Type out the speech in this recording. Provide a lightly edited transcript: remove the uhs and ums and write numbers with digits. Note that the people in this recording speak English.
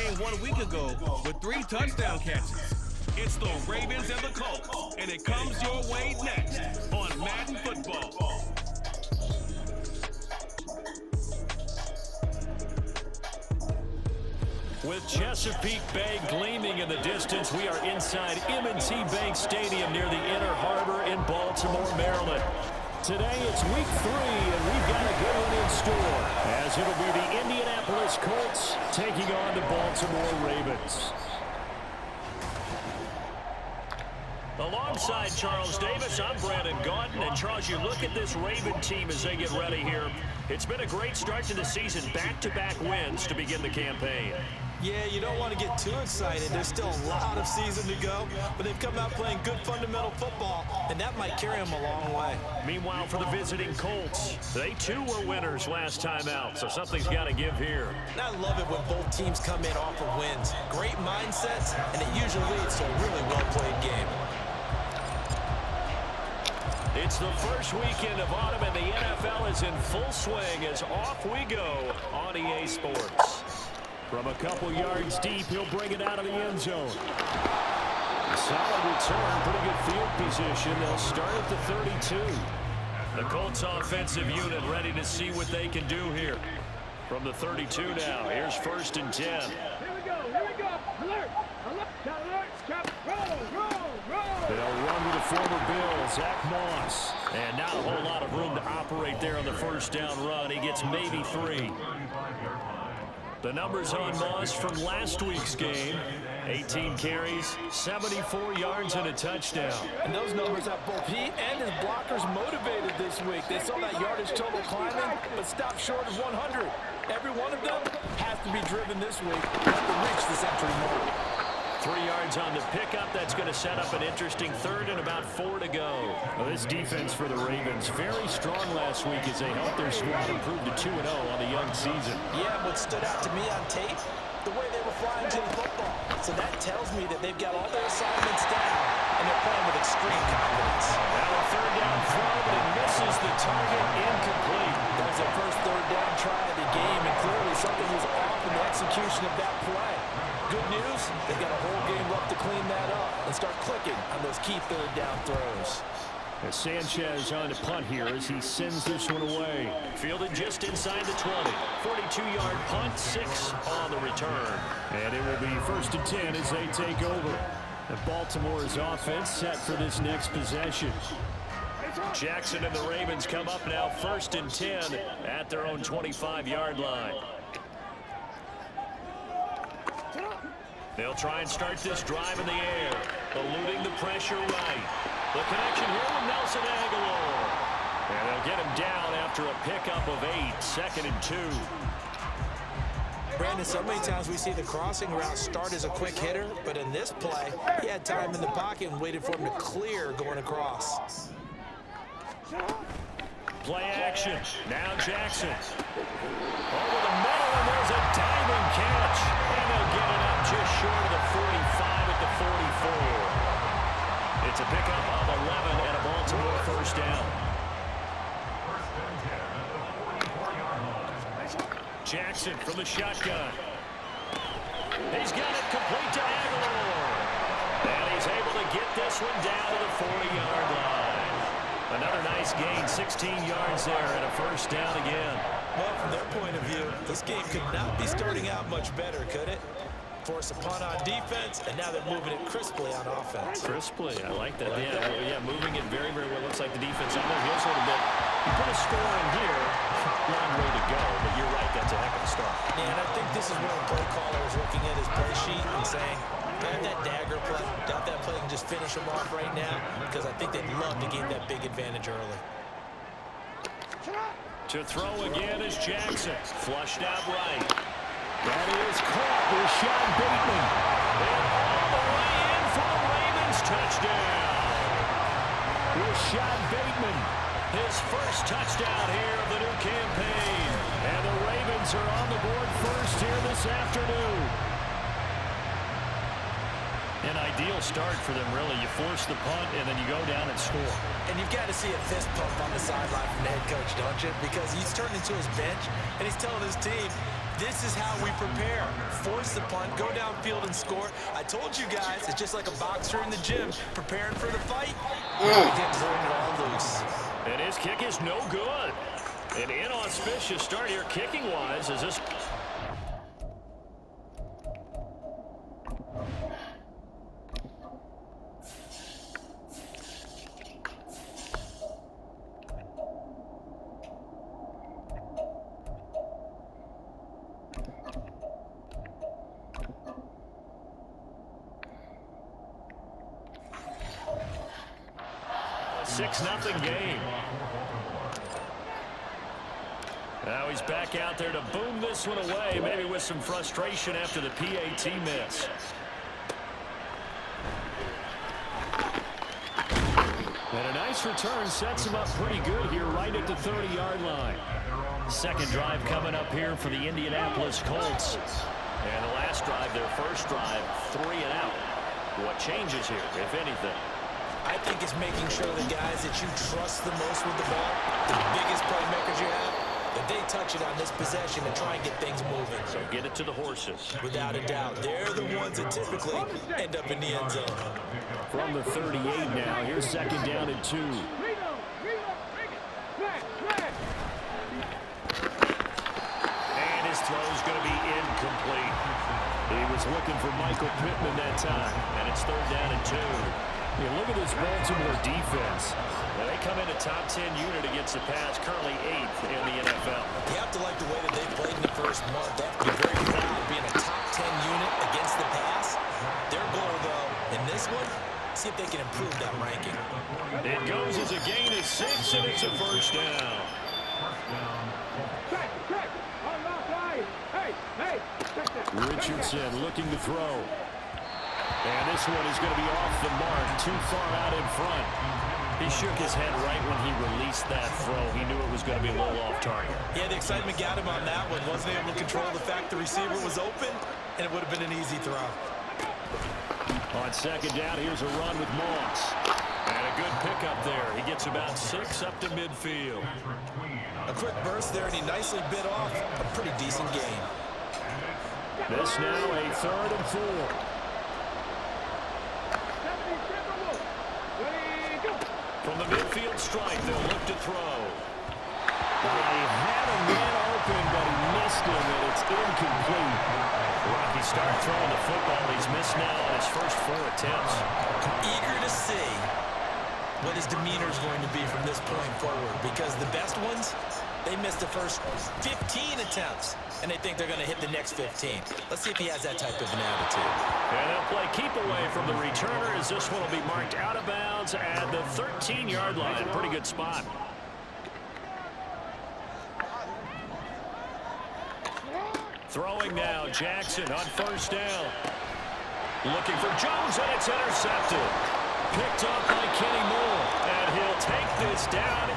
game 1 week ago with 3 touchdown catches. It's the Ravens and the Colts, and it comes your way next on Madden Football. With Chesapeake Bay gleaming in the distance, we are inside M&T Bank Stadium near the Inner Harbor in Baltimore, Maryland. Today it's week 3, and we've got a good one in store, as it'll be the Indianapolis Colts taking on the Baltimore Ravens. Alongside Charles Davis, I'm Brandon Gaudin. And Charles, you look at this Raven team as they get ready here. It's been a great start to the season, back-to-back wins to begin the campaign. Yeah, you don't want to get too excited. There's still a lot of season to go, but they've come out playing good fundamental football, and that might carry them a long way. Meanwhile, for the visiting Colts, they too were winners last time out, so something's got to give here. And I love it when both teams come in off of wins. Great mindsets, and it usually leads to a really well-played game. It's the first weekend of autumn, and the NFL is in full swing as off we go on EA Sports. From a couple yards deep, he'll bring it out of the end zone. Solid return, pretty good field position. They'll start at the 32. The Colts offensive unit ready to see what they can do here. From the 32 now, here's 1st and 10. Here we go, alert, roll. They'll run with the former Bill, Zach Moss. And not a whole lot of room to operate there on the first down run. He gets maybe 3. The numbers on Moss from last week's game. 18 carries, 74 yards, and a touchdown. And those numbers have both he and his blockers motivated this week. They saw that yardage total climbing, but stopped short of 100. Every one of them has to be driven this week to reach the century mark. 3 yards on the pickup. That's going to set up an interesting 3rd and about 4 to go. Well, this defense for the Ravens, very strong last week as they helped their squad improve to 2-0 on the young season. Yeah, what stood out to me on tape, the way they were flying to the football. So that tells me that they've got all their assignments down, and they're playing with extreme confidence. Now a 3rd down throw, but it misses the target, incomplete. That was their first 3rd down try of the game, and clearly something was off in the execution of that play. Good news, they've got a whole game left to clean that up and start clicking on those key 3rd down throws. As Sanchez on to punt here as he sends this one away. Fielded just inside the 20. 42-yard punt, 6 on the return. And it will be 1st and 10 as they take over. And Baltimore's offense set for this next possession. Jackson and the Ravens come up now 1st and 10 at their own 25-yard line. They'll try and start this drive in the air, eluding the pressure right. The connection here with Nelson Aguilar. And they'll get him down after a pickup of 8, 2nd and 2. Brandon, so many times we see the crossing route start as a quick hitter, but in this play, he had time in the pocket and waited for him to clear going across. Play action. Now Jackson. Over the middle, and there's a diving catch. And they'll get it up just short of the 45 at the 44. It's a pickup of 11 and a Baltimore 1st down. Jackson from the shotgun. He's got it complete to Aguilar. And he's able to get this one down to the 40-yard line. Another nice gain, 16 yards there, and a 1st down again. Well, from their point of view, this game could not be starting out much better, could it? Force a punt on defense, and now they're moving it crisply on offense. Crisply, I like that. Yeah, moving it very, very well. Looks like the defense on their heels a little bit. You put a score in here, long way to go, but you're right, that's a heck of a start. Yeah, and I think this is where the play caller is looking at his play sheet and saying, doubt that dagger play, doubt that play can just finish them off right now, because I think they'd love to gain that big advantage early. To throw again is Jackson. Flushed out right. That is caught with Sean Bateman. And all the way in for the Ravens touchdown. With Sean Bateman. His first touchdown here of the new campaign. And the Ravens are on the board first here this afternoon. An ideal start for them, really. You force the punt, and then you go down and score. And you've got to see a fist pump on the sideline from the head coach, don't you? Because he's turned into his bench, and he's telling his team, This is how we prepare. Force the punt, go downfield and score. I told you guys, it's just like a boxer in the gym, preparing for the fight. Again, throwing it all loose. And his kick is no good. An inauspicious start here kicking-wise as this... A 6-0 game. Now he's back out there to boom this one away, maybe with some frustration after the PAT miss. And a nice return sets him up pretty good here right at the 30-yard line. Second drive coming up here for the Indianapolis Colts. And the last drive, their first drive, 3 and out. What changes here, if anything? I think it's making sure the guys that you trust the most with the ball, the biggest playmakers you have, that they touch it on this possession and try and get things moving. So get it to the horses. Without a doubt. They're the ones that typically end up in the end zone. From the 38 now, here's second down and 2. And his throw's going to be incomplete. He was looking for Michael Pittman that time, and it's third down and 2. Yeah, look at this Baltimore defense. Now they come in a top 10 unit against the pass, currently 8th in the NFL. You have to like the way that they played in the first month. They have to be very proud of being a top 10 unit against the pass. Their goal, though, in this one, see if they can improve that ranking. It goes as a gain of 6, and it's a first down. Richardson looking to throw. And this one is going to be off the mark, too far out in front. He shook his head right when he released that throw. He knew it was going to be a little off target. Yeah, the excitement got him on that one. Wasn't able to control the fact the receiver was open, and it would have been an easy throw. On second down, here's a run with Moss. And a good pickup there. He gets about 6 up to midfield. A quick burst there, and he nicely bit off a pretty decent gain. This now a 3rd and 4. From the midfield strike, they'll look to throw. He had a man open, but he missed him, and it's incomplete. Rocky start throwing the football. He's missed now on his first 4 attempts. I'm eager to see what his demeanor is going to be from this point forward, because the best ones, they missed the first 15 attempts, and they think they're going to hit the next 15. Let's see if he has that type of an attitude. And they'll play keep away from the returner as this one will be marked out of bounds at the 13-yard line. Pretty good spot. Throwing now, Jackson on first down. Looking for Jones, and it's intercepted. Picked up by Kenny Moore, and he'll take this down